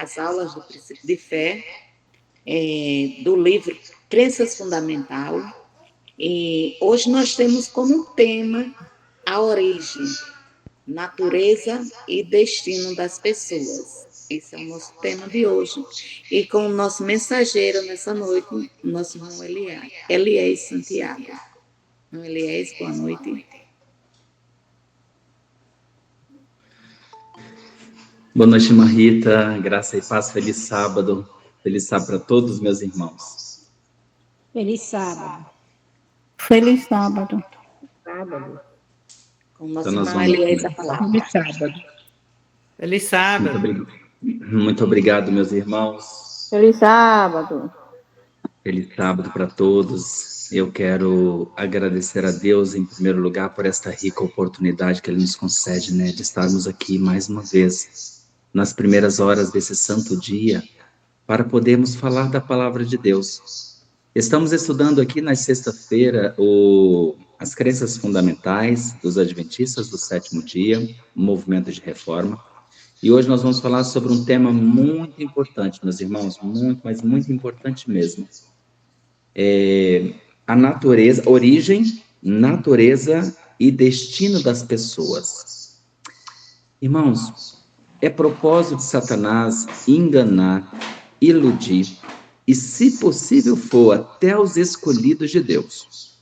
as aulas do princípio de fé, do livro Crenças Fundamental. E hoje nós temos como tema a origem, natureza e destino das pessoas. Esse é o nosso tema de hoje. E com o nosso mensageiro nessa noite, nosso irmão Eliés Santiago. Irmão Eliés, boa noite. Boa noite, Marita. Graça e paz. Feliz sábado. Feliz sábado para todos os meus irmãos. Feliz sábado. Feliz sábado. Com o nosso Então, nós irmão vamos Eliés a começar. falar. Feliz sábado. Feliz sábado. Muito obrigado, meus irmãos. Feliz sábado. Feliz sábado para todos. Eu quero agradecer a Deus, em primeiro lugar, por esta rica oportunidade que Ele nos concede, né, de estarmos aqui mais uma vez, nas primeiras horas desse santo dia, para podermos falar da palavra de Deus. Estamos estudando aqui na sexta-feira as crenças fundamentais dos adventistas do sétimo dia, o movimento de reforma. E hoje nós vamos falar sobre um tema muito importante, meus irmãos, muito, mas muito importante mesmo. A natureza, origem, natureza e destino das pessoas. Irmãos, é propósito de Satanás enganar, iludir e, se possível for, até os escolhidos de Deus.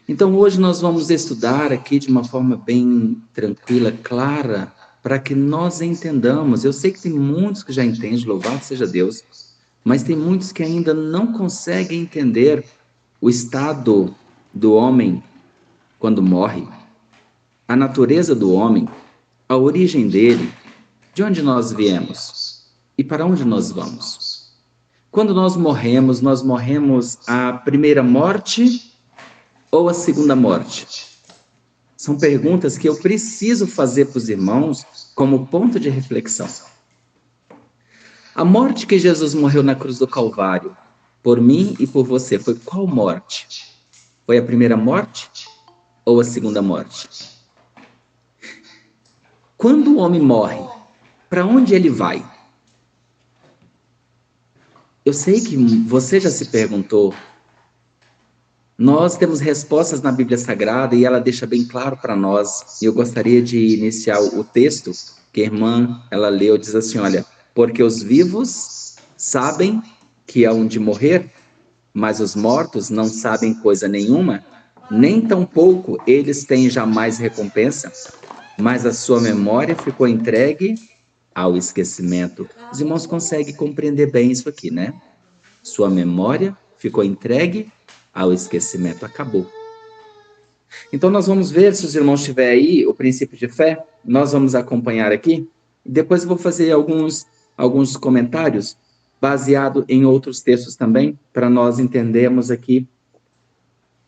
Então, hoje nós vamos estudar aqui de uma forma bem tranquila, clara, para que nós entendamos. Eu sei que tem muitos que já entendem, louvado seja Deus, mas tem muitos que ainda não conseguem entender o estado do homem quando morre, a natureza do homem, a origem dele, de onde nós viemos e para onde nós vamos. Quando nós morremos a primeira morte ou a segunda morte? São perguntas que eu preciso fazer para os irmãos como ponto de reflexão. A morte que Jesus morreu na cruz do Calvário, por mim e por você, foi qual morte? Foi a primeira morte ou a segunda morte? Quando o homem morre, para onde ele vai? Eu sei que você já se perguntou. Nós temos respostas na Bíblia Sagrada e ela deixa bem claro para nós. E eu gostaria de iniciar o texto que a irmã, ela leu, diz assim, olha, porque os vivos sabem que hão de morrer, mas os mortos não sabem coisa nenhuma, nem tampouco eles têm jamais recompensa, mas a sua memória ficou entregue ao esquecimento. Os irmãos conseguem compreender bem isso aqui, né? Sua memória ficou entregue ao esquecimento. Acabou. Então nós vamos ver, se os irmãos tiverem aí o princípio de fé, nós vamos acompanhar aqui. Depois eu vou fazer alguns comentários baseado em outros textos também, para nós entendermos aqui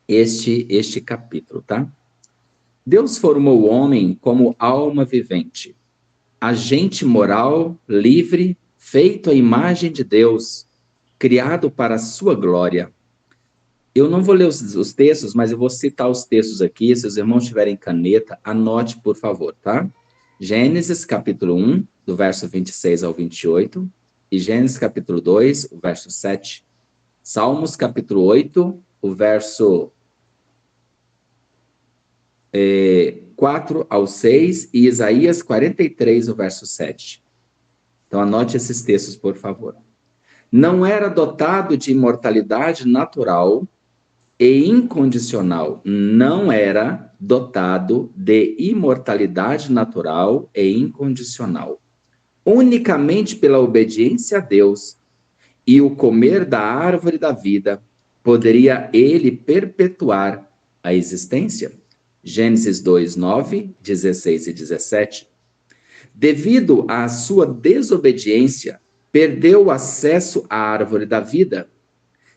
este capítulo, tá? Deus formou o homem como alma vivente, agente moral, livre, feito à imagem de Deus, criado para a sua glória. Eu não vou ler os textos, mas eu vou citar os textos aqui. Se os irmãos tiverem caneta, anote, por favor, tá? Gênesis, capítulo 1, do verso 26 ao 28, e Gênesis, capítulo 2, o verso 7. Salmos, capítulo 8, o verso 4 ao 6, e Isaías 43, o verso 7. Então, anote esses textos, por favor. Não era dotado de imortalidade natural e incondicional. Não era dotado de imortalidade natural e incondicional. Unicamente pela obediência a Deus e o comer da árvore da vida, poderia ele perpetuar a existência. Gênesis 2, 9, 16 e 17. Devido à sua desobediência, perdeu o acesso à árvore da vida,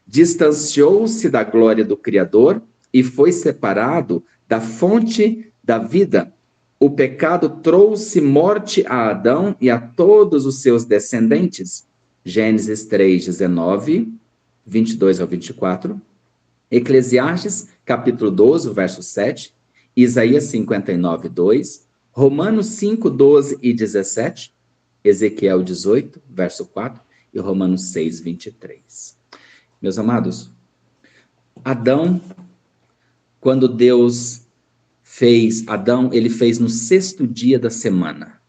distanciou-se da glória do Criador e foi separado da fonte da vida. O pecado trouxe morte a Adão e a todos os seus descendentes. Gênesis 3, 19, 22 ao 24. Eclesiastes, capítulo 12, verso 7. Isaías 59, 2. Romanos 5, 12 e 17. Ezequiel 18, verso 4 e Romanos 6, 23. Meus amados, Adão, quando Deus fez Adão, ele fez no 6º dia da semana.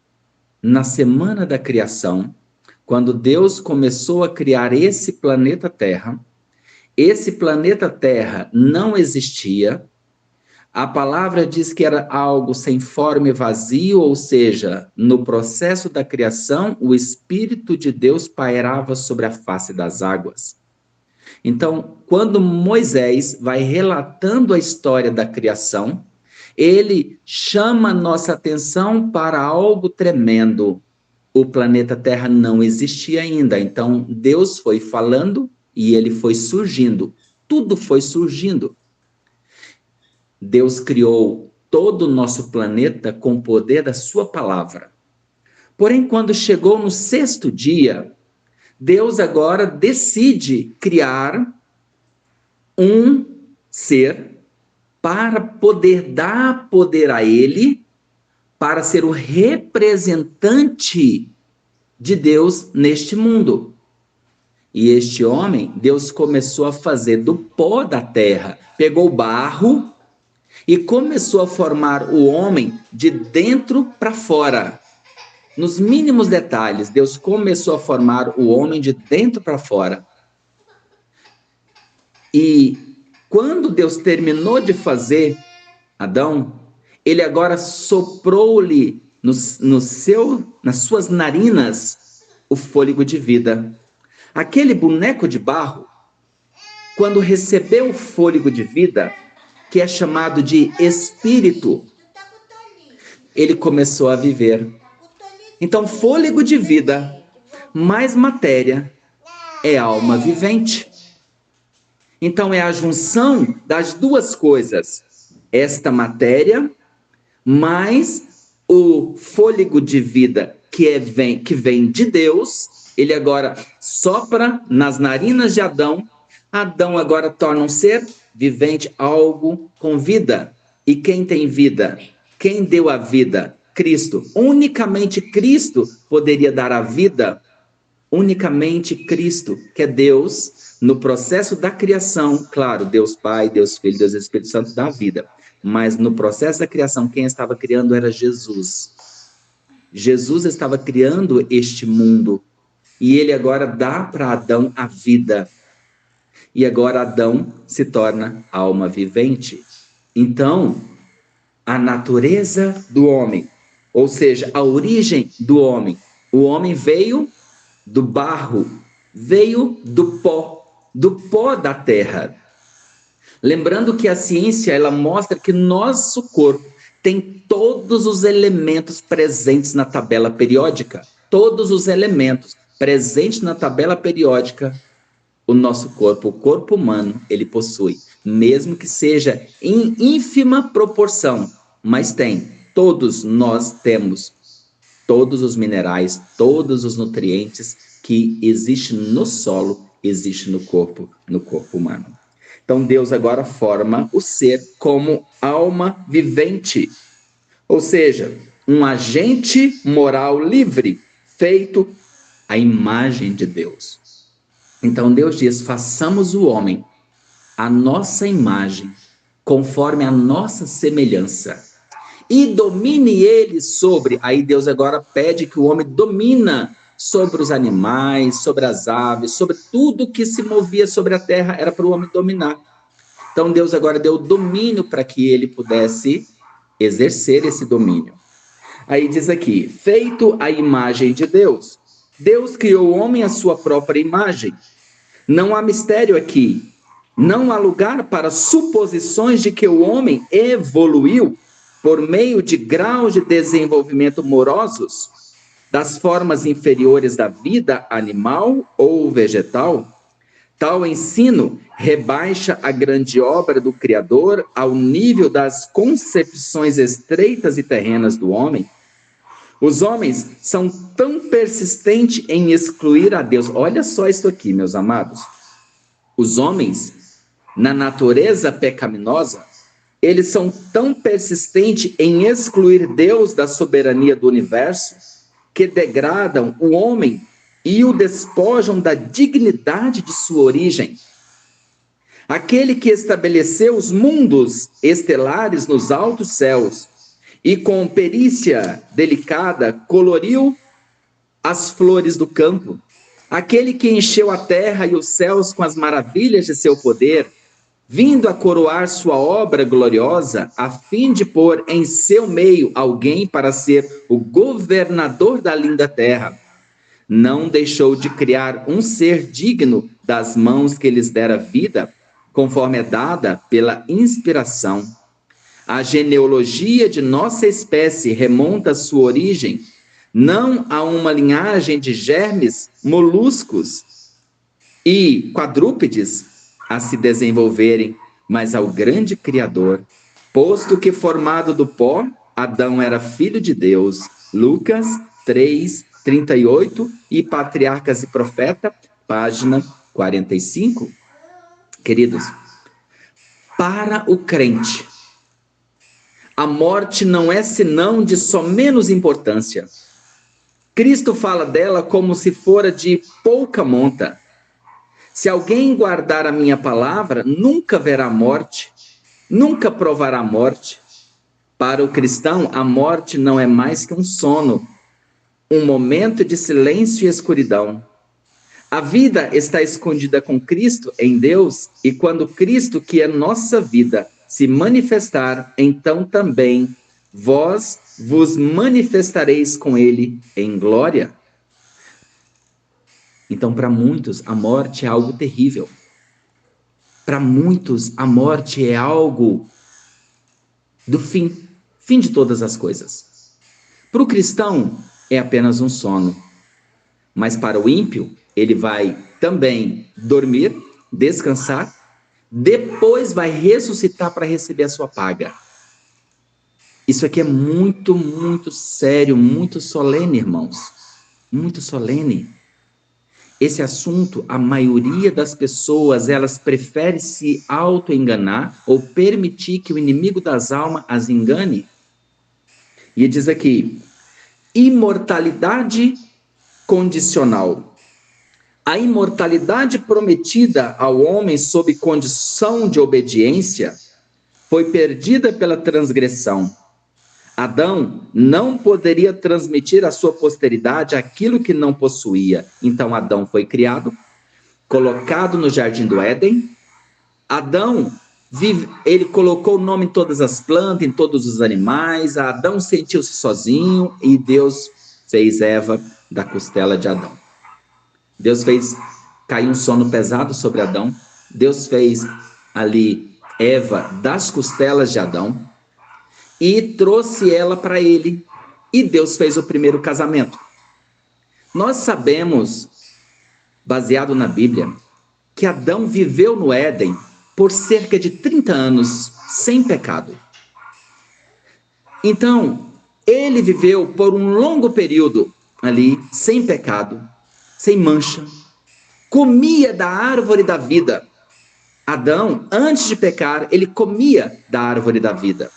Na semana da criação, quando Deus começou a criar esse planeta Terra não existia. A palavra diz que era algo sem forma e vazio, ou seja, no processo da criação, o Espírito de Deus pairava sobre a face das águas. Então, quando Moisés vai relatando a história da criação, ele chama nossa atenção para algo tremendo. O planeta Terra não existia ainda, então Deus foi falando e ele foi surgindo. Tudo foi surgindo. Deus criou todo o nosso planeta com o poder da sua palavra. Porém, quando chegou no 6º dia, Deus agora decide criar um ser para poder dar poder a ele, para ser o representante de Deus neste mundo. E este homem, Deus começou a fazer do pó da terra, pegou barro e começou a formar o homem de dentro para fora. Nos mínimos detalhes, Deus começou a formar o homem de dentro para fora. E quando Deus terminou de fazer Adão, ele agora soprou-lhe nas suas narinas o fôlego de vida. Aquele boneco de barro, quando recebeu o fôlego de vida, que é chamado de espírito, ele começou a viver. Então, fôlego de vida mais matéria é alma vivente. Então, é a junção das duas coisas. Esta matéria mais o fôlego de vida que vem de Deus, ele agora sopra nas narinas de Adão. Adão agora torna um ser vivente, algo com vida. E quem tem vida? Quem deu a vida? Cristo. Unicamente Cristo poderia dar a vida. Unicamente Cristo, que é Deus, no processo da criação, claro, Deus Pai, Deus Filho, Deus Espírito Santo dá a vida. Mas no processo da criação, quem estava criando era Jesus. Jesus estava criando este mundo. E ele agora dá para Adão a vida. E agora Adão se torna alma vivente. Então, a natureza do homem, ou seja, a origem do homem. O homem veio do barro, veio do pó da terra. Lembrando que a ciência, ela mostra que nosso corpo tem todos os elementos presentes na tabela periódica. Todos os elementos presentes na tabela periódica, o nosso corpo, o corpo humano, ele possui. Mesmo que seja em ínfima proporção, mas tem. Todos nós temos todos os minerais, todos os nutrientes que existem no solo, existem no corpo humano. Então Deus agora forma o ser como alma vivente, ou seja, um agente moral livre, feito à imagem de Deus. Então Deus diz, façamos o homem à nossa imagem, conforme a nossa semelhança, e domine ele sobre, aí Deus agora pede que o homem domina sobre os animais, sobre as aves, sobre tudo que se movia sobre a terra, era para o homem dominar. Então Deus agora deu domínio para que ele pudesse exercer esse domínio. Aí diz aqui, feito à imagem de Deus, Deus criou o homem à sua própria imagem. Não há mistério aqui, não há lugar para suposições de que o homem evoluiu por meio de graus de desenvolvimento morosos, das formas inferiores da vida animal ou vegetal. Tal ensino rebaixa a grande obra do Criador ao nível das concepções estreitas e terrenas do homem. Os homens são tão persistentes em excluir a Deus. Olha só isso aqui, meus amados. Os homens, na natureza pecaminosa, eles são tão persistentes em excluir Deus da soberania do universo, que degradam o homem e o despojam da dignidade de sua origem. Aquele que estabeleceu os mundos estelares nos altos céus e com perícia delicada coloriu as flores do campo. Aquele que encheu a terra e os céus com as maravilhas de seu poder, vindo a coroar sua obra gloriosa, a fim de pôr em seu meio alguém para ser o governador da linda terra. Não deixou de criar um ser digno das mãos que lhes dera vida, conforme é dada pela inspiração. A genealogia de nossa espécie remonta a sua origem, não a uma linhagem de germes, moluscos e quadrúpedes a se desenvolverem, mas ao grande Criador, posto que formado do pó, Adão era filho de Deus. Lucas 3:38 e Patriarcas e Profeta, página 45. Queridos, para o crente, a morte não é senão de só menos importância. Cristo fala dela como se fora de pouca monta. Se alguém guardar a minha palavra, nunca verá morte, nunca provará morte. Para o cristão, a morte não é mais que um sono, um momento de silêncio e escuridão. A vida está escondida com Cristo em Deus, e quando Cristo, que é nossa vida, se manifestar, então também vós vos manifestareis com ele em glória. Então, para muitos, a morte é algo terrível. Para muitos, a morte é algo do fim de todas as coisas. Para o cristão, é apenas um sono. Mas para o ímpio, ele vai também dormir, descansar, depois vai ressuscitar para receber a sua paga. Isso aqui é muito, muito sério, muito solene, irmãos. Muito solene. Esse assunto, a maioria das pessoas, elas preferem se auto-enganar ou permitir que o inimigo das almas as engane. E diz aqui, imortalidade condicional. A imortalidade prometida ao homem sob condição de obediência foi perdida pela transgressão. Adão não poderia transmitir à sua posteridade aquilo que não possuía. Então Adão foi criado, colocado no jardim do Éden. Adão, ele colocou o nome em todas as plantas, em todos os animais. Adão sentiu-se sozinho e Deus fez Eva da costela de Adão. Deus fez cair um sono pesado sobre Adão. Deus fez ali Eva das costelas de Adão e trouxe ela para ele. E Deus fez o primeiro casamento. Nós sabemos, baseado na Bíblia, que Adão viveu no Éden por cerca de 30 anos sem pecado. Então, ele viveu por um longo período ali, sem pecado, sem mancha, comia da árvore da vida. Adão, antes de pecar, ele comia da árvore da vida.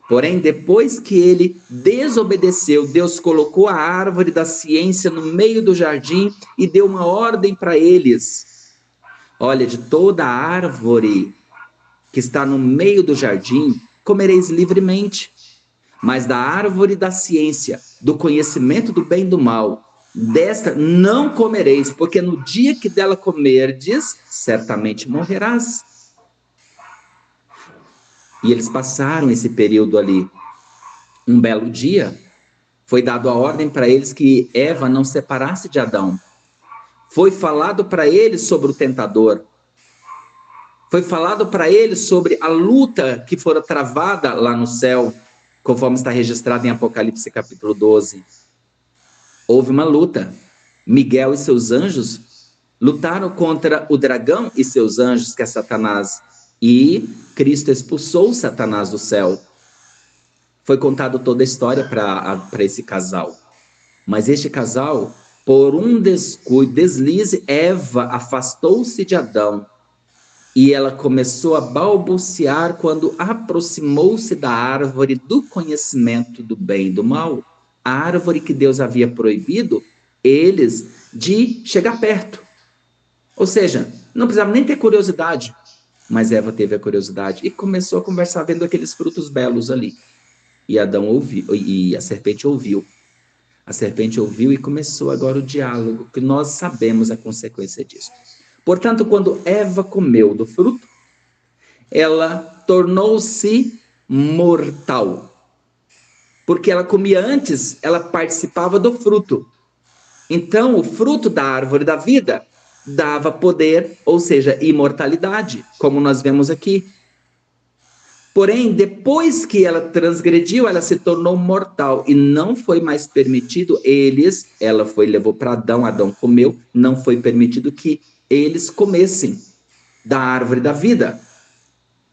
Porém, depois que ele desobedeceu, Deus colocou a árvore da ciência no meio do jardim e deu uma ordem para eles. Olha, de toda a árvore que está no meio do jardim, comereis livremente. Mas da árvore da ciência, do conhecimento do bem e do mal, desta não comereis, porque no dia que dela comerdes, certamente morrerás. E eles passaram esse período ali. Um belo dia, foi dado a ordem para eles que Eva não separasse de Adão. Foi falado para eles sobre o tentador. Foi falado para eles sobre a luta que fora travada lá no céu, conforme está registrado em Apocalipse capítulo 12. Houve uma luta. Miguel e seus anjos lutaram contra o dragão e seus anjos, que é Satanás. E Cristo expulsou Satanás do céu. Foi contado toda a história para esse casal. Mas este casal, por um descuido, deslize, Eva afastou-se de Adão. E ela começou a balbuciar quando aproximou-se da árvore do conhecimento do bem e do mal. a árvore que Deus havia proibido eles de chegar perto. Ou seja, não precisava nem ter curiosidade, mas Eva teve a curiosidade e começou a conversar vendo aqueles frutos belos ali. E Adão ouviu, e a serpente ouviu. A serpente ouviu e começou agora o diálogo, que nós sabemos a consequência disso. Portanto, quando Eva comeu do fruto, ela tornou-se mortal. Porque ela comia antes, ela participava do fruto. Então, o fruto da árvore da vida dava poder, ou seja, imortalidade, como nós vemos aqui. Porém, depois que ela transgrediu, ela se tornou mortal e não foi mais permitido ela levou para Adão, Adão comeu, não foi permitido que eles comessem da árvore da vida.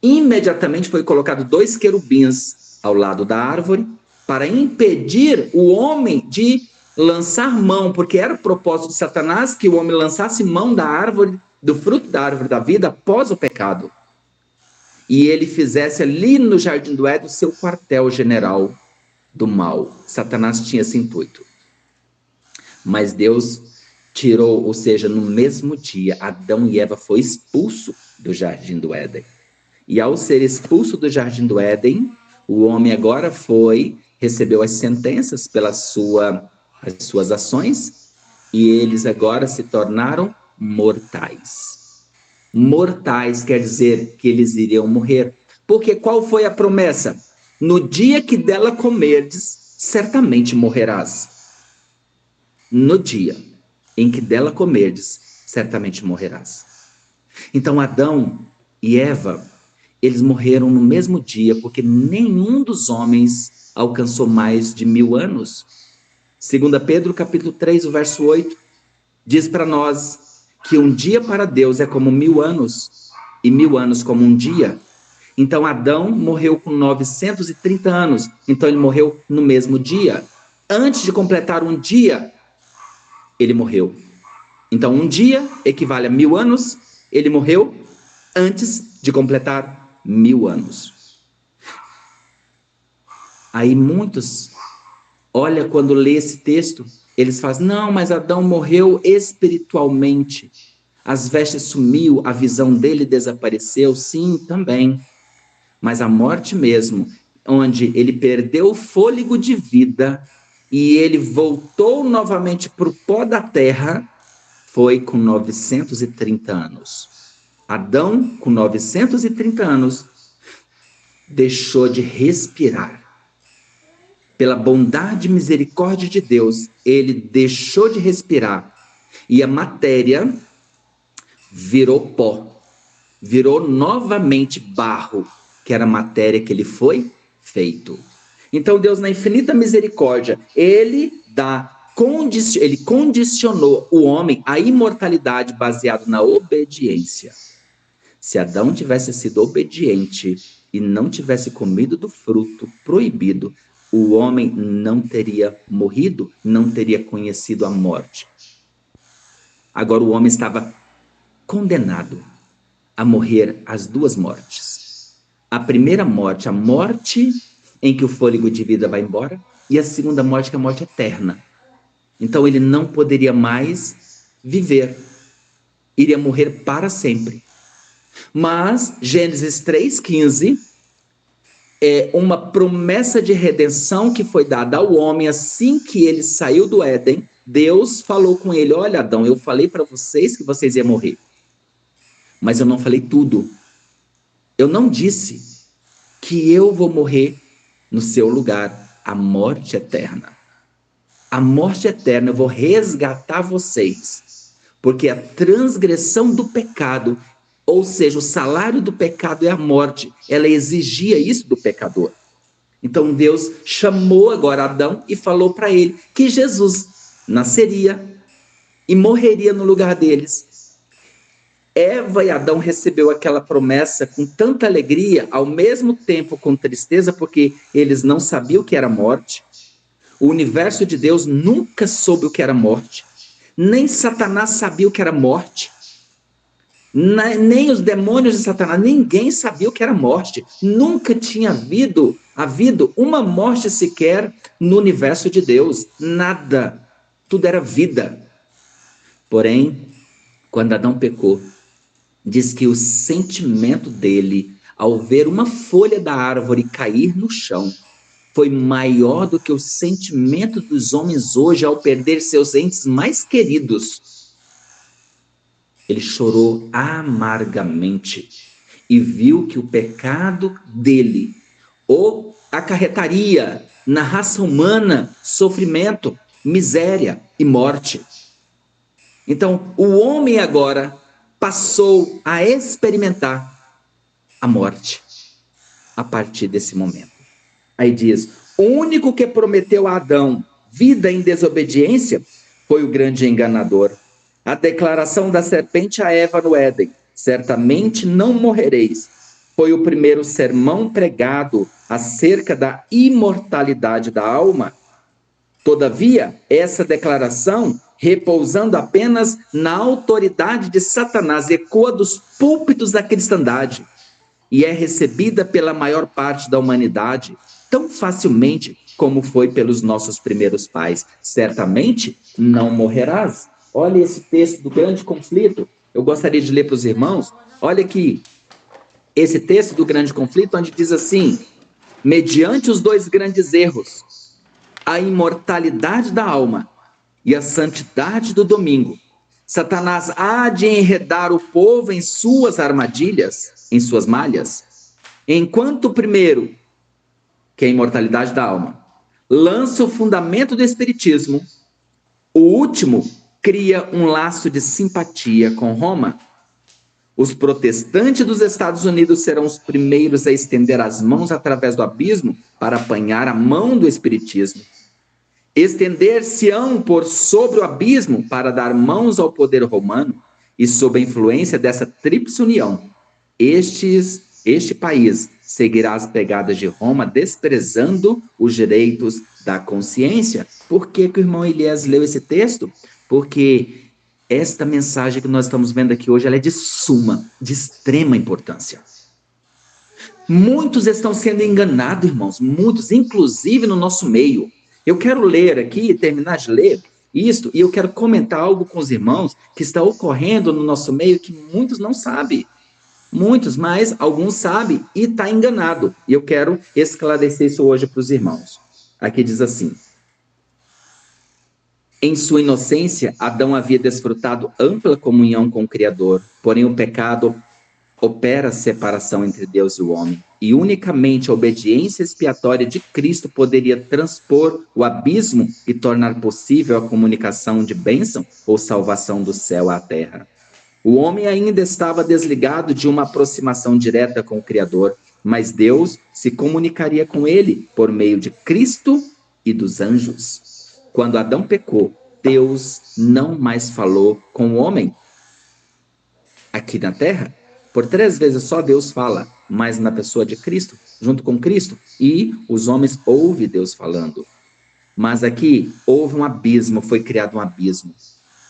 Imediatamente foi colocado 2 querubins ao lado da árvore para impedir o homem de lançar mão, porque era o propósito de Satanás que o homem lançasse mão da árvore, do fruto da árvore da vida após o pecado. E ele fizesse ali no Jardim do Éden o seu quartel-general do mal. Satanás tinha esse intuito. Mas Deus tirou, ou seja, no mesmo dia, Adão e Eva foi expulso do Jardim do Éden. E ao ser expulso do Jardim do Éden, o homem agora recebeu as sentenças pelas suas ações, e eles agora se tornaram mortais. Mortais quer dizer que eles iriam morrer. Porque qual foi a promessa? No dia que dela comerdes, certamente morrerás. No dia em que dela comerdes, certamente morrerás. Então Adão e Eva, eles morreram no mesmo dia, porque nenhum dos homens alcançou mais de 1000 anos. 2 Pedro capítulo 3, o verso 8, diz para nós que um dia para Deus é como 1000 anos, e 1000 anos como um dia. Então Adão morreu com 930 anos, então ele morreu no mesmo dia. Antes de completar um dia, ele morreu. Então um dia equivale a 1000 anos, ele morreu antes de completar 1000 anos. Aí muitos, olha, quando lê esse texto, eles falam, não, mas Adão morreu espiritualmente. As vestes sumiu, a visão dele desapareceu. Sim, também. Mas a morte mesmo, onde ele perdeu o fôlego de vida e ele voltou novamente para o pó da terra, foi com 930 anos. Adão, com 930 anos, deixou de respirar. Pela bondade e misericórdia de Deus, ele deixou de respirar. E a matéria virou pó. Virou novamente barro, que era a matéria que ele foi feito. Então Deus, na infinita misericórdia, ele condicionou o homem à imortalidade baseado na obediência. Se Adão tivesse sido obediente e não tivesse comido do fruto proibido, o homem não teria morrido, não teria conhecido a morte. Agora o homem estava condenado a morrer as 2 mortes. A primeira morte, a morte em que o fôlego de vida vai embora, e a segunda morte, que é a morte eterna. Então ele não poderia mais viver, iria morrer para sempre. Mas Gênesis 3,15 é uma promessa de redenção que foi dada ao homem assim que ele saiu do Éden. Deus falou com ele, olha Adão, eu falei para vocês que vocês iam morrer, mas eu não falei tudo. Eu não disse que eu vou morrer no seu lugar, a morte eterna. A morte eterna eu vou resgatar vocês, porque a transgressão do pecado, ou seja, o salário do pecado é a morte, ela exigia isso do pecador. Então Deus chamou agora Adão e falou para ele que Jesus nasceria e morreria no lugar deles. Eva e Adão recebeu aquela promessa com tanta alegria, ao mesmo tempo com tristeza, porque eles não sabiam o que era morte. O universo de Deus nunca soube o que era morte. Nem Satanás sabia o que era morte. nem os demônios de Satanás, ninguém sabia o que era morte. Nunca tinha havido uma morte sequer no universo de Deus. Nada. Tudo era vida. Porém, quando Adão pecou, diz que o sentimento dele, ao ver uma folha da árvore cair no chão, foi maior do que o sentimento dos homens hoje ao perder seus entes mais queridos. Ele chorou amargamente e viu que o pecado dele o acarretaria na raça humana sofrimento, miséria e morte. Então, o homem agora passou a experimentar a morte a partir desse momento. Aí diz, o único que prometeu a Adão vida em desobediência foi o grande enganador. A declaração da serpente a Eva no Éden, certamente não morrereis, foi o primeiro sermão pregado acerca da imortalidade da alma. Todavia, essa declaração, repousando apenas na autoridade de Satanás, ecoa dos púlpitos da cristandade e é recebida pela maior parte da humanidade tão facilmente como foi pelos nossos primeiros pais. Certamente não morrerás. Olha esse texto do grande conflito. Eu gostaria de ler para os irmãos. Olha aqui, esse texto do grande conflito, onde diz assim, mediante os dois grandes erros, a imortalidade da alma e a santidade do domingo, Satanás há de enredar o povo em suas armadilhas, em suas malhas, enquanto o primeiro, que é a imortalidade da alma, lança o fundamento do espiritismo, o último cria um laço de simpatia com Roma. Os protestantes dos Estados Unidos serão os primeiros a estender as mãos através do abismo para apanhar a mão do espiritismo. Estender-se-ão por sobre o abismo para dar mãos ao poder romano e sob a influência dessa tríplice união, este país seguirá as pegadas de Roma, desprezando os direitos da consciência. Por que o irmão Elias leu esse texto? Porque esta mensagem que nós estamos vendo aqui hoje, ela é de extrema importância. Muitos estão sendo enganados, irmãos, muitos, inclusive no nosso meio. Eu quero ler aqui, terminar de ler isto, e eu quero comentar algo com os irmãos que está ocorrendo no nosso meio que muitos não sabem. Muitos, mas alguns sabem e está enganado. E eu quero esclarecer isso hoje para os irmãos. Aqui diz assim, em sua inocência, Adão havia desfrutado ampla comunhão com o Criador, porém o pecado opera a separação entre Deus e o homem, e unicamente a obediência expiatória de Cristo poderia transpor o abismo e tornar possível a comunicação de bênção ou salvação do céu à terra. O homem ainda estava desligado de uma aproximação direta com o Criador, mas Deus se comunicaria com ele por meio de Cristo e dos anjos. Quando Adão pecou, Deus não mais falou com o homem aqui na terra. Por 3 vezes só Deus fala, mas na pessoa de Cristo, junto com Cristo, e os homens ouvem Deus falando. Mas aqui houve um abismo, foi criado um abismo,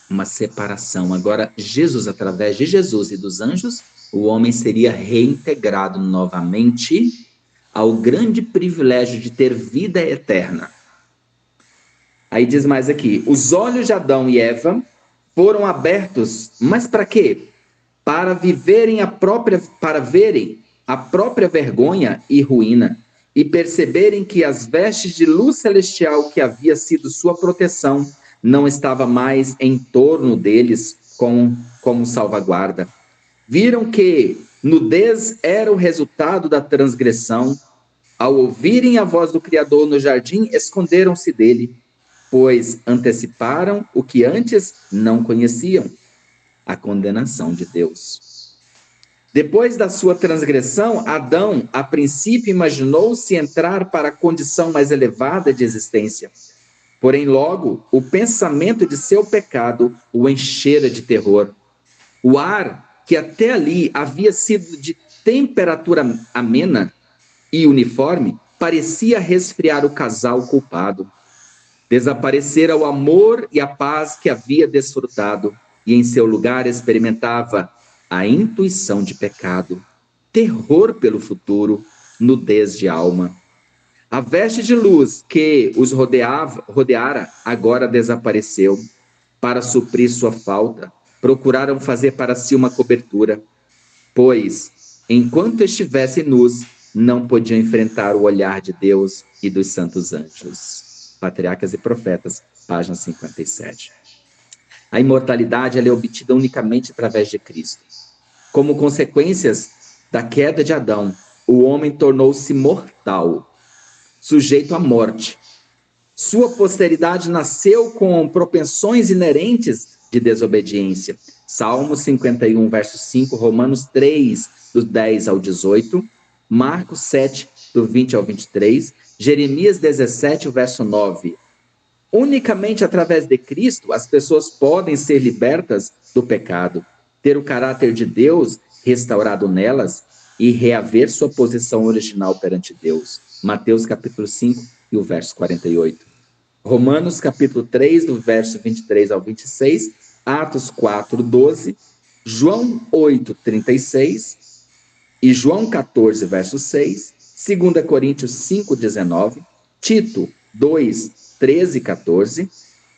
uma separação. Agora, Jesus, através de Jesus e dos anjos, o homem seria reintegrado novamente ao grande privilégio de ter vida eterna. Aí diz mais aqui, os olhos de Adão e Eva foram abertos, mas para quê? Para verem a própria vergonha e ruína, e perceberem que as vestes de luz celestial que havia sido sua proteção não estava mais em torno deles como salvaguarda. Viram que nudez era o resultado da transgressão. Ao ouvirem a voz do Criador no jardim, esconderam-se dele, pois anteciparam o que antes não conheciam, a condenação de Deus. Depois da sua transgressão, Adão, a princípio, imaginou-se entrar para a condição mais elevada de existência. Porém, logo, o pensamento de seu pecado o enchera de terror. O ar, que até ali havia sido de temperatura amena e uniforme, parecia resfriar o casal culpado. Desaparecera o amor e a paz que havia desfrutado, e em seu lugar experimentava a intuição de pecado, terror pelo futuro, nudez de alma. A veste de luz que os rodeara agora desapareceu. Para suprir sua falta, procuraram fazer para si uma cobertura, pois, enquanto estivessem nus, não podiam enfrentar o olhar de Deus e dos santos anjos. Patriarcas e Profetas, página 57. A imortalidade ela é obtida unicamente através de Cristo. Como consequências da queda de Adão, o homem tornou-se mortal, sujeito à morte. Sua posteridade nasceu com propensões inerentes de desobediência. Salmo 51, verso 5, Romanos 3, do 10 ao 18, Marcos 7, do 20 ao 23, Jeremias 17, verso 9. Unicamente através de Cristo, as pessoas podem ser libertas do pecado, ter o caráter de Deus restaurado nelas e reaver sua posição original perante Deus. Mateus capítulo 5 e o verso 48. Romanos capítulo 3, do verso 23 ao 26, Atos 4, 12, João 8, 36 e João 14, verso 6, 2 Coríntios 5, 19, Tito 2, 13 e 14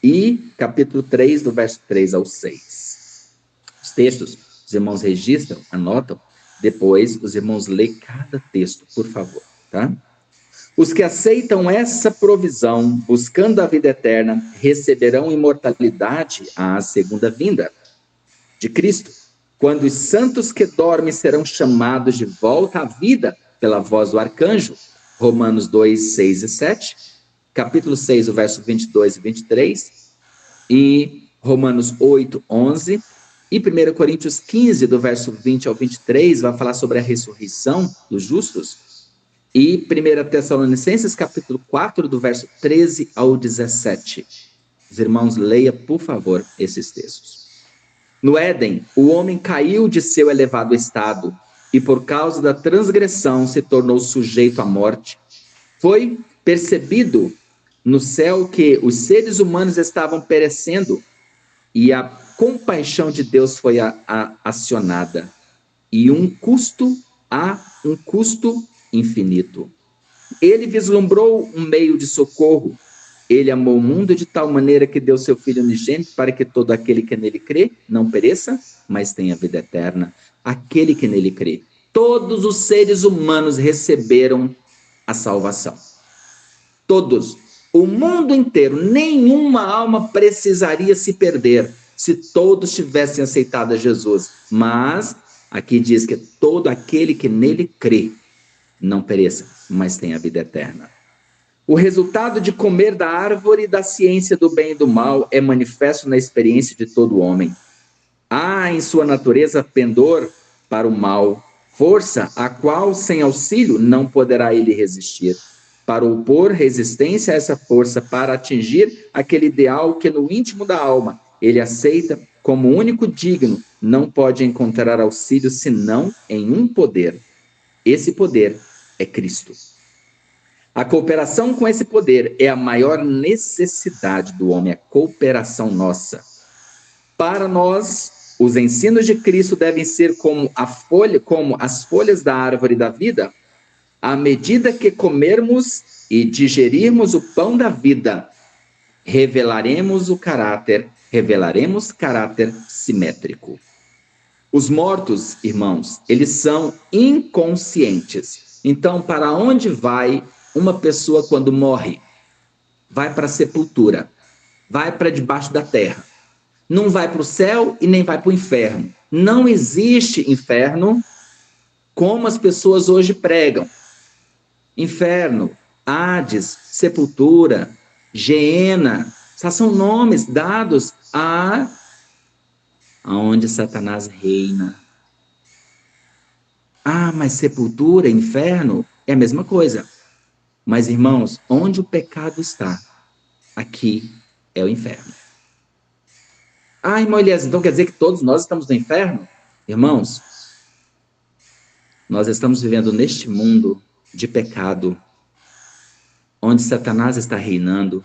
e capítulo 3, do verso 3 ao 6. Os textos, os irmãos registram, anotam, depois os irmãos lêem cada texto, por favor, tá? Os que aceitam essa provisão, buscando a vida eterna, receberão imortalidade à segunda vinda de Cristo, quando os santos que dormem serão chamados de volta à vida pela voz do arcanjo. Romanos 2, 6 e 7, capítulo 6, o verso 22 e 23, e Romanos 8, 11, e 1 Coríntios 15, do verso 20 ao 23, vai falar sobre a ressurreição dos justos. E 1 Tessalonicenses, capítulo 4, do verso 13 ao 17. Os irmãos, leia, por favor, esses textos. No Éden, o homem caiu de seu elevado estado e, por causa da transgressão, se tornou sujeito à morte. Foi percebido no céu que os seres humanos estavam perecendo e a compaixão de Deus foi acionada. E um custo infinito. Ele vislumbrou um meio de socorro. Ele amou o mundo de tal maneira que deu seu Filho unigênito para que todo aquele que nele crê não pereça, mas tenha vida eterna. Aquele que nele crê. Todos os seres humanos receberam a salvação. Todos. O mundo inteiro. Nenhuma alma precisaria se perder se todos tivessem aceitado a Jesus. Mas aqui diz que todo aquele que nele crê não pereça, mas tenha vida eterna. O resultado de comer da árvore da ciência do bem e do mal é manifesto na experiência de todo homem. Há em sua natureza pendor para o mal, força a qual, sem auxílio, não poderá ele resistir. Para opor resistência a essa força, para atingir aquele ideal que no íntimo da alma ele aceita como único digno, não pode encontrar auxílio senão em um poder. Esse poder é Cristo. A cooperação com esse poder é a maior necessidade do homem, a cooperação nossa. Para nós, os ensinos de Cristo devem ser como as folhas da árvore da vida. À medida que comermos e digerirmos o pão da vida, revelaremos caráter simétrico. Os mortos, irmãos, eles são inconscientes. Então, para onde vai uma pessoa quando morre? Vai para a sepultura, vai para debaixo da terra. Não vai para o céu e nem vai para o inferno. Não existe inferno como as pessoas hoje pregam. Inferno, Hades, sepultura, Geena, são nomes dados aonde Satanás reina. Mas sepultura, inferno, é a mesma coisa. Mas, irmãos, onde o pecado está, aqui é o inferno. Irmão Elias, então quer dizer que todos nós estamos no inferno? Irmãos, nós estamos vivendo neste mundo de pecado, onde Satanás está reinando,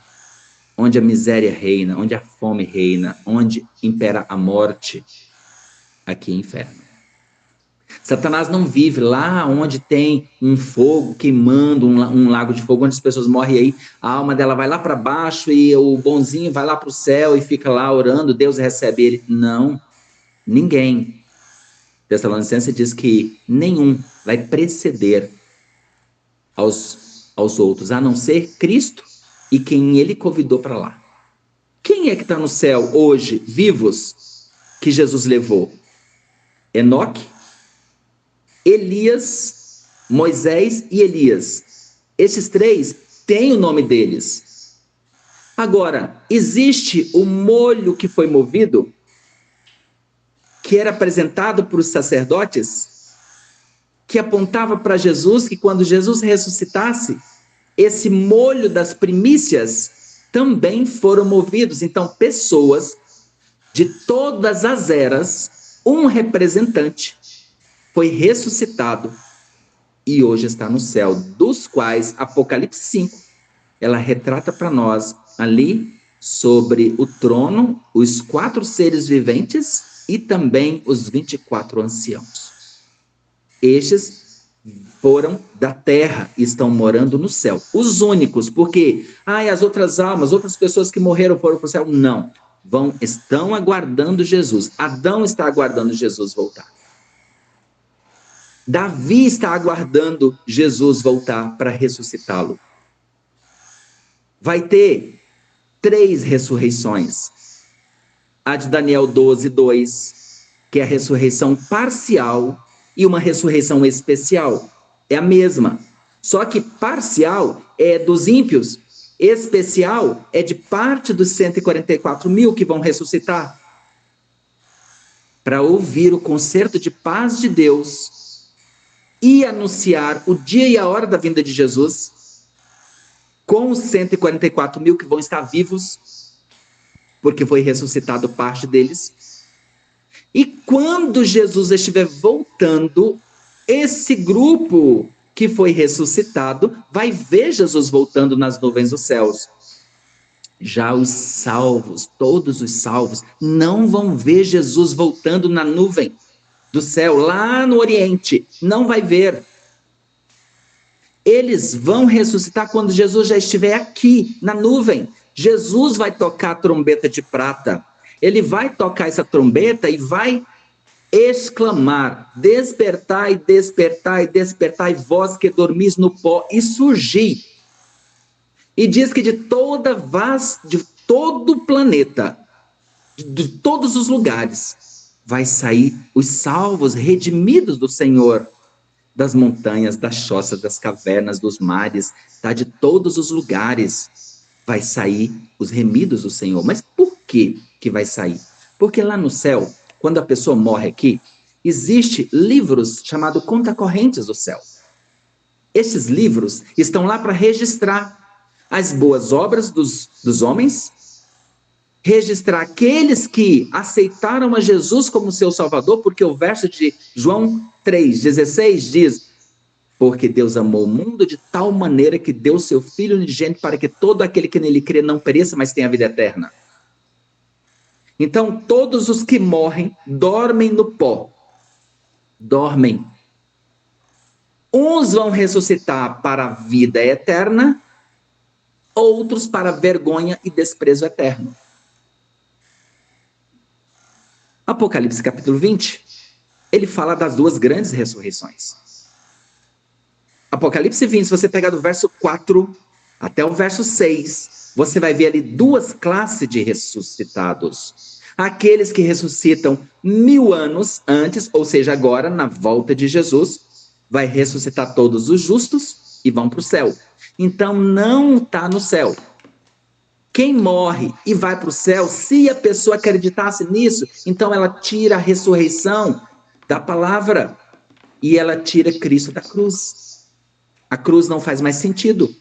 onde a miséria reina, onde a fome reina, onde impera a morte. Aqui é inferno. Satanás não vive lá onde tem um fogo queimando, um lago de fogo, onde as pessoas morrem, e aí a alma dela vai lá para baixo e o bonzinho vai lá para o céu e fica lá orando, Deus recebe ele. Não, ninguém. Tessalonicenses diz que nenhum vai preceder aos outros, a não ser Cristo e quem ele convidou para lá. Quem é que está no céu hoje, vivos, que Jesus levou? Enoque, Elias, Moisés e Elias. Esses três têm o nome deles. Agora, existe o molho que foi movido, que era apresentado para os sacerdotes, que apontava para Jesus, que quando Jesus ressuscitasse, esse molho das primícias também foram movidos. Então, pessoas de todas as eras, um representante foi ressuscitado e hoje está no céu, dos quais Apocalipse 5, ela retrata para nós ali sobre o trono, os 4 seres viventes e também os 24 anciãos. Estes foram da terra e estão morando no céu. Os únicos, porque as outras almas, outras pessoas que morreram foram para o céu. Não, estão aguardando Jesus. Adão está aguardando Jesus voltar. Davi está aguardando Jesus voltar para ressuscitá-lo. Vai ter 3 ressurreições. A de Daniel 12:2, que é a ressurreição parcial, e uma ressurreição especial. É a mesma. Só que parcial é dos ímpios, especial é de parte dos 144 mil que vão ressuscitar. Para ouvir o concerto de paz de Deus e anunciar o dia e a hora da vinda de Jesus, com os 144 mil que vão estar vivos, porque foi ressuscitado parte deles. E quando Jesus estiver voltando, esse grupo que foi ressuscitado vai ver Jesus voltando nas nuvens dos céus. Já os salvos, todos os salvos, não vão ver Jesus voltando na nuvem do céu, lá no Oriente. Não vai ver. Eles vão ressuscitar quando Jesus já estiver aqui, na nuvem. Jesus vai tocar a trombeta de prata. Ele vai tocar essa trombeta e vai exclamar: despertai, despertai, despertai, vós que dormis no pó, e surgir. E diz que de todo o planeta, de todos os lugares, vai sair os salvos, redimidos do Senhor, das montanhas, das choças, das cavernas, dos mares, de todos os lugares vai sair os remidos do Senhor. Mas por que vai sair? Porque lá no céu, quando a pessoa morre aqui, existe livros chamados conta-correntes do céu. Esses livros estão lá para registrar as boas obras dos homens, registrar aqueles que aceitaram a Jesus como seu Salvador, porque o verso de João 3,16 diz: porque Deus amou o mundo de tal maneira que deu seu Filho unigênito para que todo aquele que nele crê não pereça, mas tenha vida eterna. Então, todos os que morrem dormem no pó. Dormem. Uns vão ressuscitar para a vida eterna, outros para vergonha e desprezo eterno. Apocalipse capítulo 20, ele fala das 2 grandes ressurreições. Apocalipse 20, se você pegar do verso 4 até o verso 6, você vai ver ali 2 classes de ressuscitados. Aqueles que ressuscitam 1000 anos antes, ou seja, agora, na volta de Jesus, vai ressuscitar todos os justos e vão para o céu. Então, não está no céu. Quem morre e vai para o céu, se a pessoa acreditasse nisso, então ela tira a ressurreição da palavra e ela tira Cristo da cruz. A cruz não faz mais sentido.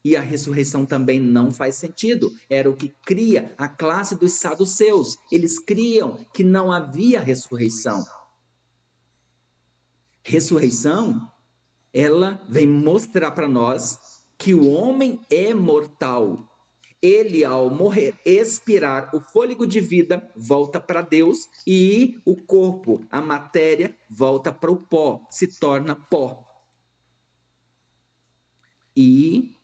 E a ressurreição também não faz sentido. Era o que cria a classe dos saduceus. Eles criam que não havia ressurreição. Ressurreição, ela vem mostrar para nós que o homem é mortal. Ele, ao morrer, expirar o fôlego de vida, volta para Deus, e o corpo, a matéria, volta para o pó, se torna pó. E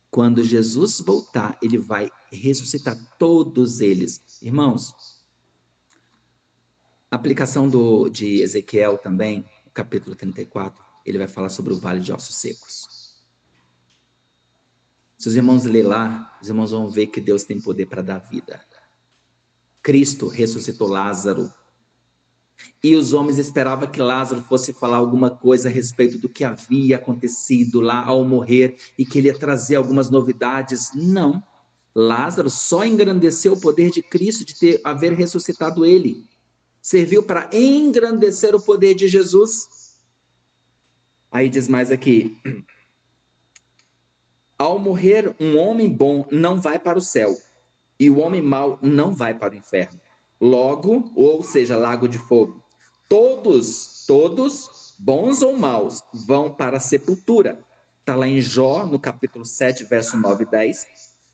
quando Jesus voltar, ele vai ressuscitar todos eles. Irmãos, a aplicação de Ezequiel também, capítulo 34, ele vai falar sobre o vale de ossos secos. Se os irmãos lerem lá, os irmãos vão ver que Deus tem poder para dar vida. Cristo ressuscitou Lázaro. E os homens esperavam que Lázaro fosse falar alguma coisa a respeito do que havia acontecido lá ao morrer e que ele ia trazer algumas novidades. Não. Lázaro só engrandeceu o poder de Cristo de haver ressuscitado ele. Serviu para engrandecer o poder de Jesus. Aí diz mais aqui: ao morrer, um homem bom não vai para o céu, e o homem mau não vai para o inferno. Logo, ou seja, lago de fogo. Todos, bons ou maus, vão para a sepultura. Está lá em Jó, no capítulo 7, verso 9 e 10.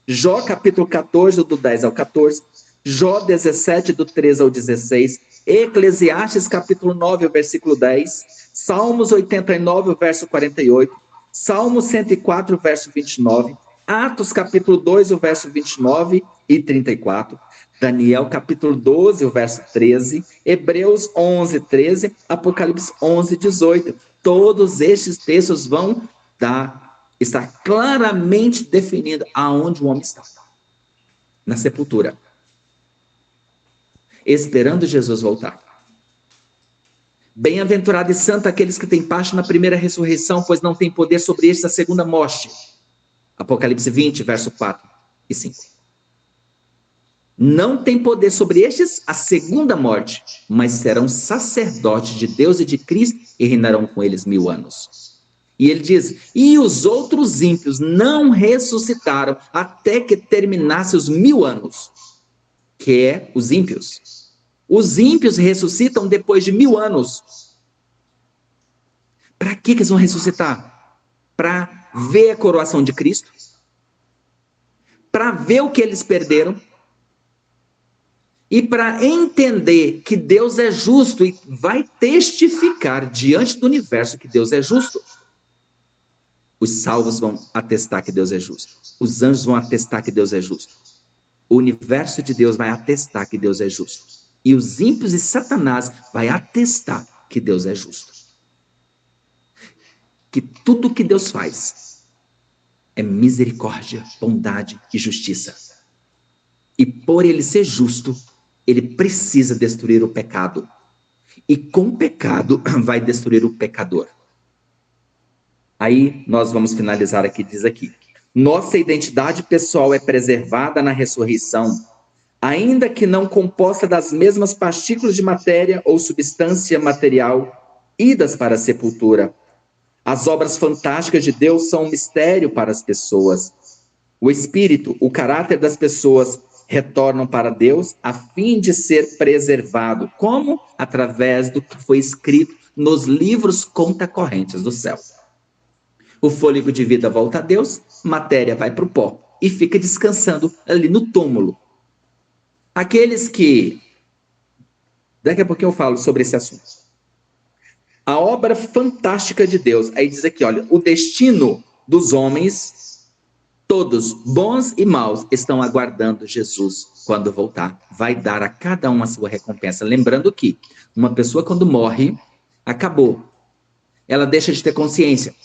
Jó, capítulo 14, do 10 ao 14. Jó 17, do 13 ao 16. Eclesiastes, capítulo 9, versículo 10. Salmos 89, verso 48. Salmo 104, verso 29, Atos, capítulo 2, o verso 29 e 34, Daniel, capítulo 12, o verso 13, Hebreus 11, 13, Apocalipse 11, 18. Todos estes textos vão estar claramente definindo aonde o homem está. Na sepultura. Esperando Jesus voltar. Bem-aventurado e santo aqueles que têm parte na primeira ressurreição, pois não têm poder sobre estes a segunda morte. Apocalipse 20, verso 4 e 5. Não tem poder sobre estes a segunda morte, mas serão sacerdotes de Deus e de Cristo e reinarão com eles 1000 anos. E ele diz: e os outros ímpios não ressuscitaram até que terminasse os 1000 anos. Que é os ímpios. Os ímpios ressuscitam depois de 1000 anos. Para que eles vão ressuscitar? Para ver a coroação de Cristo? Para ver o que eles perderam? E para entender que Deus é justo e vai testificar diante do universo que Deus é justo. Os salvos vão atestar que Deus é justo. Os anjos vão atestar que Deus é justo. O universo de Deus vai atestar que Deus é justo. E os ímpios e Satanás vai atestar que Deus é justo. Que tudo que Deus faz é misericórdia, bondade e justiça. E por ele ser justo, ele precisa destruir o pecado. E com o pecado vai destruir o pecador. Aí nós vamos finalizar aqui, diz aqui: nossa identidade pessoal é preservada na ressurreição, ainda que não composta das mesmas partículas de matéria ou substância material idas para a sepultura. As obras fantásticas de Deus são um mistério para as pessoas. O espírito, o caráter das pessoas retornam para Deus a fim de ser preservado. Como? Através do que foi escrito nos livros conta-correntes do céu. O fôlego de vida volta a Deus, matéria vai para o pó e fica descansando ali no túmulo. Aqueles que... Daqui a pouco eu falo sobre esse assunto. A obra fantástica de Deus. Aí diz aqui, olha, o destino dos homens, todos, bons e maus, estão aguardando Jesus quando voltar. Vai dar a cada um a sua recompensa. Lembrando que uma pessoa quando morre, acabou. Ela deixa de ter consciência.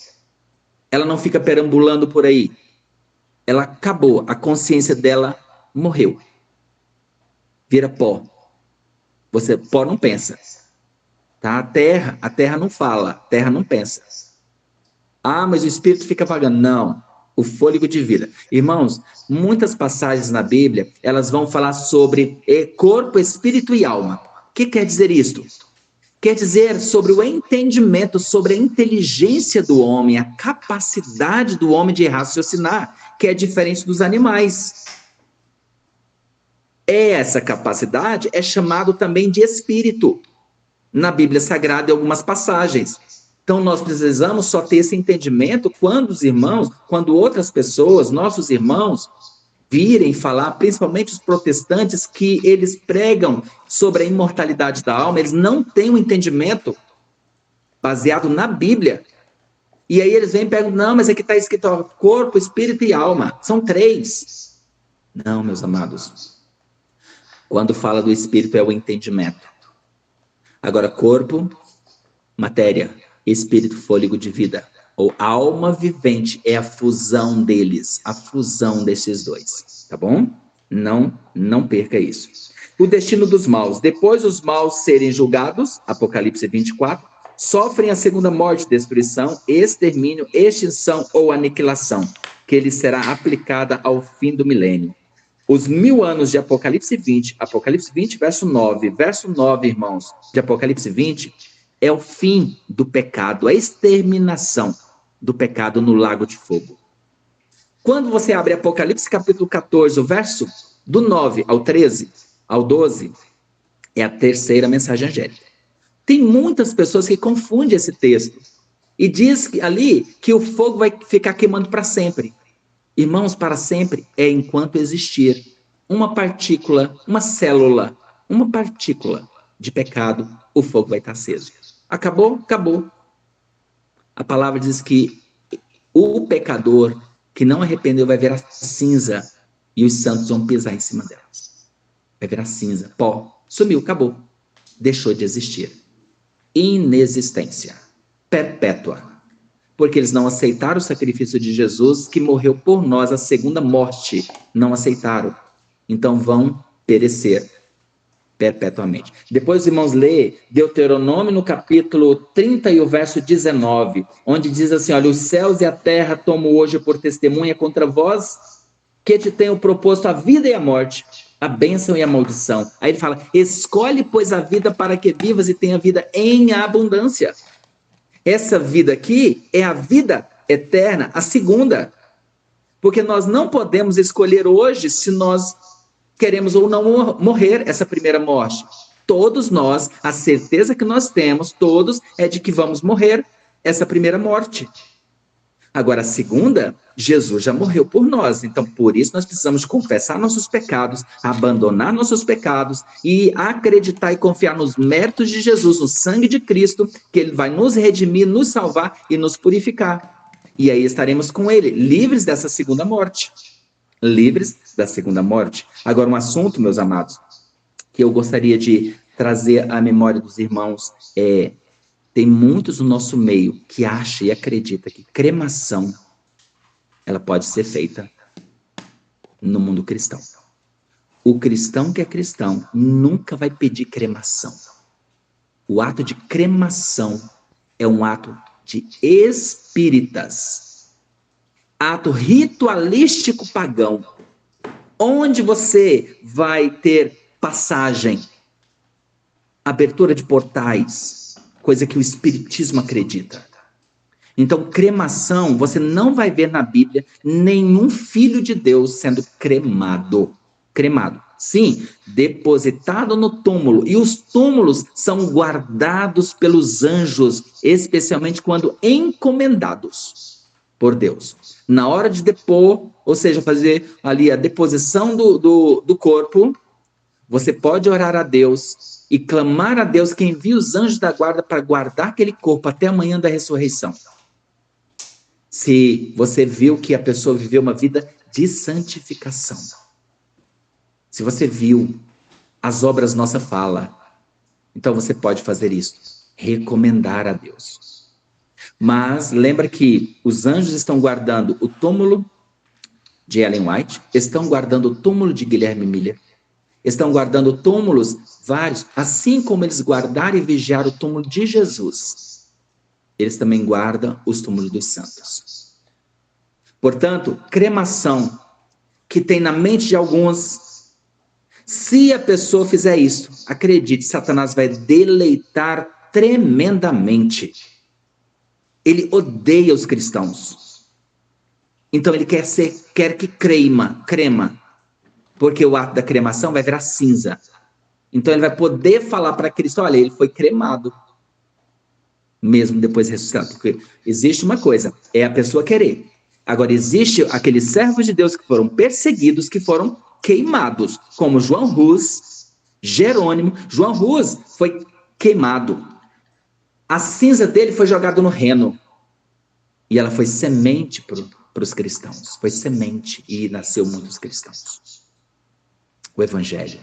Ela não fica perambulando por aí. Ela acabou. A consciência dela morreu. Vira pó. Pó não pensa. Tá? A terra não fala, a terra não pensa. Ah, mas o espírito fica vagando. Não, o fôlego de vida. Irmãos, muitas passagens na Bíblia, elas vão falar sobre corpo, espírito e alma. O que quer dizer isto? Quer dizer sobre o entendimento, sobre a inteligência do homem, a capacidade do homem de raciocinar, que é diferente dos animais. Essa capacidade é chamado também de espírito, na Bíblia Sagrada, em algumas passagens. Então, nós precisamos só ter esse entendimento quando outras pessoas, nossos irmãos, ouvirem falar, principalmente os protestantes, que eles pregam sobre a imortalidade da alma, eles não têm um entendimento baseado na Bíblia. E aí eles vêm e perguntam, não, mas aqui está escrito ó, corpo, espírito e alma. São 3. Não, meus amados. Quando fala do espírito é o entendimento. Agora, corpo, matéria, espírito, fôlego de vida. Ou alma vivente é a fusão deles, a fusão desses dois, tá bom? Não perca isso. O destino dos maus. Depois os maus serem julgados, Apocalipse 24, sofrem a segunda morte, destruição, extermínio, extinção ou aniquilação, que lhes será aplicada ao fim do milênio. Os 1000 anos de Apocalipse 20, verso 9, irmãos, de Apocalipse 20, é o fim do pecado, a exterminação do pecado no lago de fogo. Quando você abre Apocalipse capítulo 14, o verso do 9 ao 13, ao 12, é a terceira mensagem angélica. Tem muitas pessoas que confundem esse texto e diz ali que o fogo vai ficar queimando para sempre. Irmãos, para sempre é enquanto existir uma partícula, uma célula, uma partícula de pecado, o fogo vai estar aceso. Acabou? Acabou. A palavra diz que o pecador que não arrependeu vai virar cinza e os santos vão pisar em cima delas. Vai virar cinza, pó. Sumiu, acabou. Deixou de existir. Inexistência perpétua. Porque eles não aceitaram o sacrifício de Jesus, que morreu por nós, a segunda morte. Não aceitaram. Então vão perecer perpetuamente. Depois os irmãos lê Deuteronômio no capítulo 30 e o verso 19, onde diz assim, olha, os céus e a terra tomo hoje por testemunha contra vós, que te tenho proposto a vida e a morte, a bênção e a maldição. Aí ele fala, escolhe, pois, a vida para que vivas e tenha vida em abundância. Essa vida aqui é a vida eterna, a segunda. Porque nós não podemos escolher hoje se nós queremos ou não morrer essa primeira morte. Todos nós, a certeza que nós temos, todos, é de que vamos morrer essa primeira morte. Agora, a segunda, Jesus já morreu por nós. Então, por isso, nós precisamos confessar nossos pecados, abandonar nossos pecados e acreditar e confiar nos méritos de Jesus, no sangue de Cristo, que Ele vai nos redimir, nos salvar e nos purificar. E aí estaremos com Ele, livres dessa segunda morte. Livres da segunda morte. Agora, um assunto, meus amados, que eu gostaria de trazer à memória dos irmãos tem muitos no nosso meio que acha e acredita que cremação ela pode ser feita no mundo cristão. O cristão que é cristão nunca vai pedir cremação. O ato de cremação é um ato de espíritas. Ato ritualístico pagão. Onde você vai ter passagem, abertura de portais, coisa que o espiritismo acredita. Então, cremação, você não vai ver na Bíblia nenhum filho de Deus sendo cremado. Cremado. Sim, depositado no túmulo. E os túmulos são guardados pelos anjos, especialmente quando encomendados por Deus. Na hora de depor, ou seja, fazer ali a deposição do corpo, você pode orar a Deus e clamar a Deus que envie os anjos da guarda para guardar aquele corpo até amanhã da ressurreição. Se você viu que a pessoa viveu uma vida de santificação. Se você viu as obras nossa fala, então você pode fazer isso. Recomendar a Deus. Mas lembra que os anjos estão guardando o túmulo de Ellen White, estão guardando o túmulo de Guilherme Miller, estão guardando túmulos vários, assim como eles guardaram e vigiaram o túmulo de Jesus. Eles também guardam os túmulos dos santos. Portanto, cremação, que tem na mente de alguns, se a pessoa fizer isso, acredite, Satanás vai deleitar tremendamente. Ele odeia os cristãos. Então ele quer que crema, porque o ato da cremação vai virar cinza. Então ele vai poder falar para Cristo, olha, ele foi cremado, mesmo depois ressuscitado. Porque existe uma coisa, é a pessoa querer. Agora, existe aqueles servos de Deus que foram perseguidos, que foram queimados, como João Hus, Jerônimo. João Hus foi queimado. A cinza dele foi jogada no reno. E ela foi semente para os cristãos. Foi semente e nasceu muitos cristãos. O Evangelho.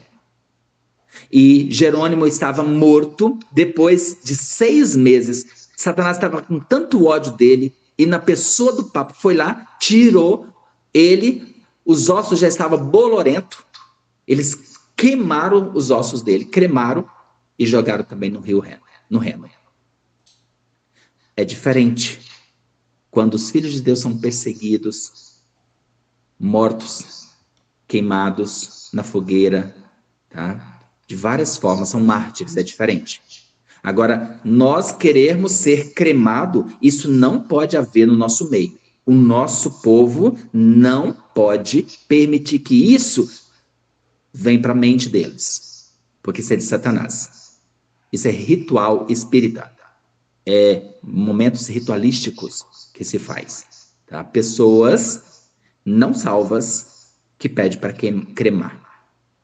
E Jerônimo estava morto. Depois de 6 meses, Satanás estava com tanto ódio dele, e na pessoa do Papa foi lá, tirou ele, os ossos já estavam bolorentos, eles queimaram os ossos dele, cremaram e jogaram também no Reno. É diferente quando os filhos de Deus são perseguidos, mortos, queimados na fogueira, tá? De várias formas, são mártires, é diferente. Agora, nós querermos ser cremado, isso não pode haver no nosso meio. O nosso povo não pode permitir que isso venha para a mente deles, porque isso é de Satanás. Isso é ritual espírita. É momentos ritualísticos que se faz. Tá? Pessoas não salvas que pedem para cremar.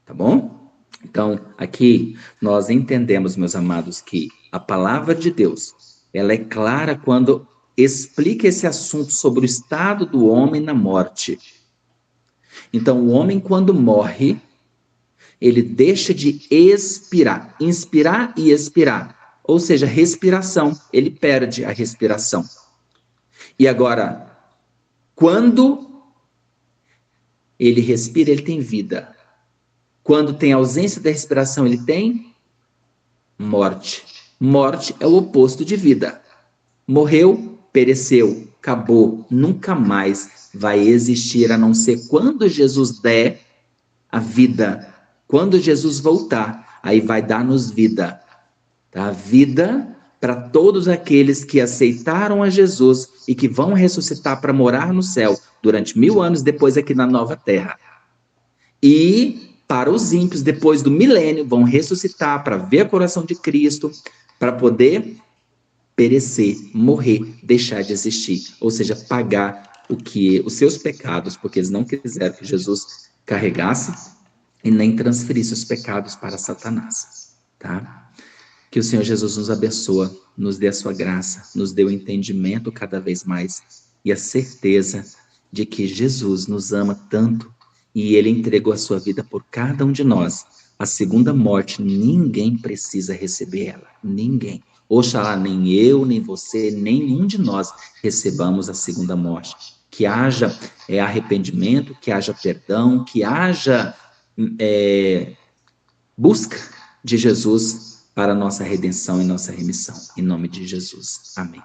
Tá bom? Então, aqui nós entendemos, meus amados, que a palavra de Deus, ela é clara quando explica esse assunto sobre o estado do homem na morte. Então, o homem, quando morre, ele deixa de expirar, inspirar e expirar, ou seja, respiração, ele perde a respiração. E agora, quando ele respira, ele tem vida. Quando tem ausência da respiração, ele tem morte. Morte é o oposto de vida. Morreu, pereceu, acabou, nunca mais vai existir, a não ser quando Jesus der a vida. Quando Jesus voltar, aí vai dar-nos vida. Tá? Vida para todos aqueles que aceitaram a Jesus e que vão ressuscitar para morar no céu durante 1000 anos depois aqui na nova terra. E para os ímpios, depois do milênio, vão ressuscitar para ver o coração de Cristo, para poder perecer, morrer, deixar de existir. Ou seja, pagar os seus pecados, porque eles não quiseram que Jesus carregasse e nem transferisse os pecados para Satanás. Tá? Que o Senhor Jesus nos abençoe, nos dê a sua graça, nos dê o entendimento cada vez mais e a certeza de que Jesus nos ama tanto e ele entregou a sua vida por cada um de nós. A segunda morte, ninguém precisa receber ela. Ninguém. Oxalá nem eu, nem você, nenhum de nós recebamos a segunda morte. Que haja arrependimento, que haja perdão, que haja busca de Jesus para a nossa redenção e nossa remissão. Em nome de Jesus. Amém.